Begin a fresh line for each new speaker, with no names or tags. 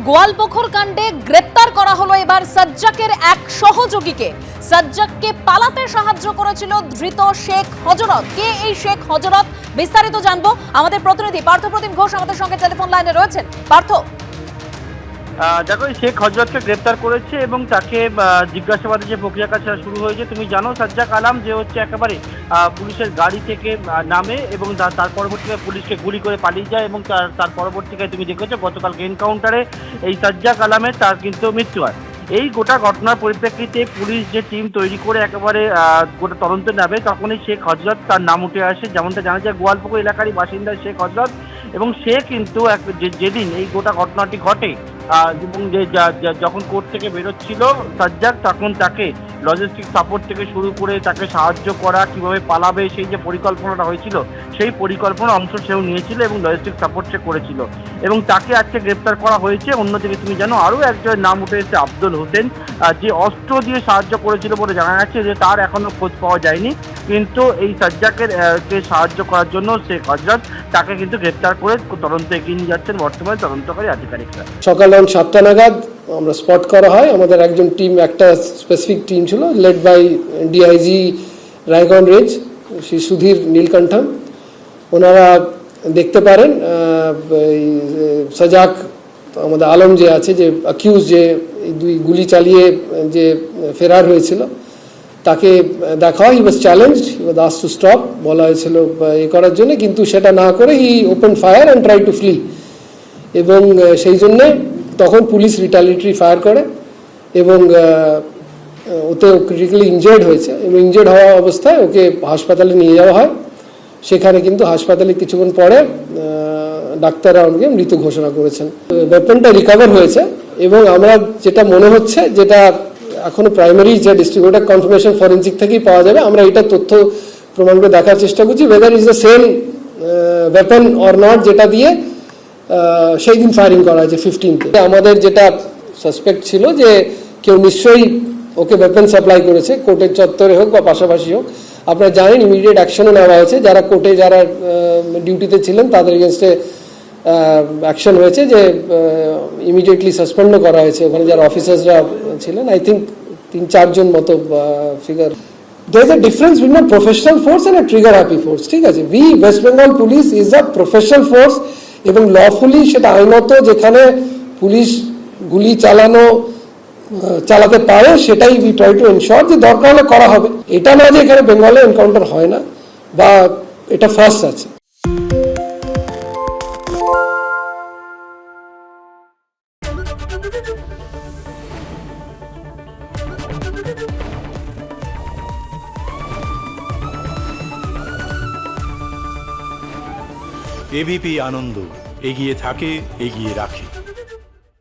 গোয়ালপুকুর কাণ্ডে গ্রেপ্তার করা হলো এবার সাজ্জাকের এক সহযোগীকে। সাজ্জাককে পালাতে সাহায্য করেছিল ধৃত শেখ হযরত। কে এই শেখ হযরত, বিস্তারিত জানবো। আমাদের প্রতিনিধি পার্থপ্রতিম ঘোষ আমাদের সঙ্গে টেলিফোন লাইনে রয়েছেন। পার্থ,
দেখো, শেখ হযরতকে গ্রেপ্তার করেছে এবং তাকে জিজ্ঞাসাবাদের যে প্রক্রিয়া কাজ সেটা শুরু হয়েছে। তুমি জানো সাজ্জাক আলম যে হচ্ছে একেবারে পুলিশের গাড়ি থেকে নামে এবং তার পরবর্তীকালে পুলিশকে গুলি করে পালিয়ে যায় এবং তার পরবর্তীকালে তুমি দেখেছো গতকালকে এনকাউন্টারে এই সাজ্জাক আলমের তার কিন্তু মৃত্যু হয়। এই গোটা ঘটনার পরিপ্রেক্ষিতে পুলিশ যে টিম তৈরি করে একেবারে গোটা তদন্ত নেবে, তখনই শেখ হযরত তার নাম উঠে আসে। যেমনটা জানা যায় গোয়ালপুকুর এলাকারই বাসিন্দা শেখ হযরত, এবং সে কিন্তু যেদিন এই গোটা ঘটনাটি ঘটে এবং যখন কোর্ট থেকে বেরোচ্ছিল সাজ্জাক, তখন তাকে লজিস্টিক সাপোর্ট থেকে শুরু করে তাকে সাহায্য করা, কিভাবে পালাবে সেই যে পরিকল্পনাটা হয়েছিল সেই পরিকল্পনার অংশ সেও নিয়েছিল এবং লজিস্টিক সাপোর্ট সে করেছিল এবং তাকে আজকে গ্রেপ্তার করা হয়েছে। অন্যদিকে তুমি জানো আরও একজনের নাম উঠে এসেছে আব্দুল হোসেন, যে অস্ত্র দিয়ে সাহায্য করেছিল বলে জানা যাচ্ছে, যে তার এখনো খোঁজ পাওয়া যায়নি। কিন্তু এই সাজ্জাকের কে সাহায্য করার জন্য শেখ হযরত তাকে কিন্তু গ্রেপ্তার করে তদন্ত এগিয়ে নিয়ে যাচ্ছেন বর্তমানে তদন্তকারী আধিকারিকরা।
সকাল 7টা নাগাদ আমরা স্পট করা হয়। আমাদের একজন টিম, একটা স্পেসিফিক টিম ছিল led by DIG Raiganj range Shri Sudhir Neelakantham. ওনারা দেখতে পারেন সাজাক আমাদের আলম যে আছে, যে অ্যাকিউজ, যে দুই গুলি চালিয়ে যে ফেরার হয়েছিল, তাকে দেখা হয়। He was challenged, he was asked to stop, বলা হয়েছিল এ করার জন্য, কিন্তু সেটা না করে he open fire and try to flee. এবং সেই জন্যে তখন পুলিশ রিটালিয়েটরি ফায়ার করে এবং ওতে ক্রিটিক্যালি ইনজার্ড হয়েছে এবং ইনজার্ড হওয়া অবস্থায় ওকে হাসপাতালে নিয়ে যাওয়া হয়। সেখানে কিন্তু হাসপাতালে কিছুক্ষণ পরে ডাক্তাররা ওনাকে মৃত ঘোষণা করেছেন। ওয়েপনটা রিকভার হয়েছে এবং আমরা যেটা মনে হচ্ছে, যেটা এখনো প্রাইমারি যে ডিস্ট্রিবিউটার কনফার্মেশন ফরেন্সিক থেকেই পাওয়া যাবে, আমরা এটা তথ্য প্রমাণ করে দেখার চেষ্টা করছি weather is the same weapon or not, যেটা দিয়ে সেই দিন ফায়ারিং করা হয়েছে 15-তে। আমাদের যেটা সাসপেক্ট ছিল যে কেউ নিশ্চয়ই ওকে ওয়েপন সাপ্লাই করেছে, কোর্টের চত্বরে হোক বা পাশাপাশি হোক। আপনারা জানেন ইমিডিয়েট অ্যাকশনও নেওয়া হয়েছে, যারা কোর্টে যারা ডিউটিতে ছিলেন তাদের এগেনস্টে অ্যাকশন হয়েছে, যে ইমিডিয়েটলি সাসপেন্ডও করা হয়েছে ওখানে যারা অফিসার্সরা ছিলেন। আই থিঙ্ক 3-4 জন মতো figure. There is a difference between a professional force and a trigger happy force, ঠিক আছে? We West Bengal Police is a professional force এবং লফুলি সেটা আইনত যেখানে পুলিশ গুলি চালাতে পারে সেটাই উই ট্রাই টু এনশিওর যে দরকার হলে করা হবে। এটা না যে এখানে বেঙ্গলে এনকাউন্টার হয় না বা এটা ফার্স্ট আছে।
এবিপি আনন্দ এগিয়ে থাকে, এগিয়ে রাখে।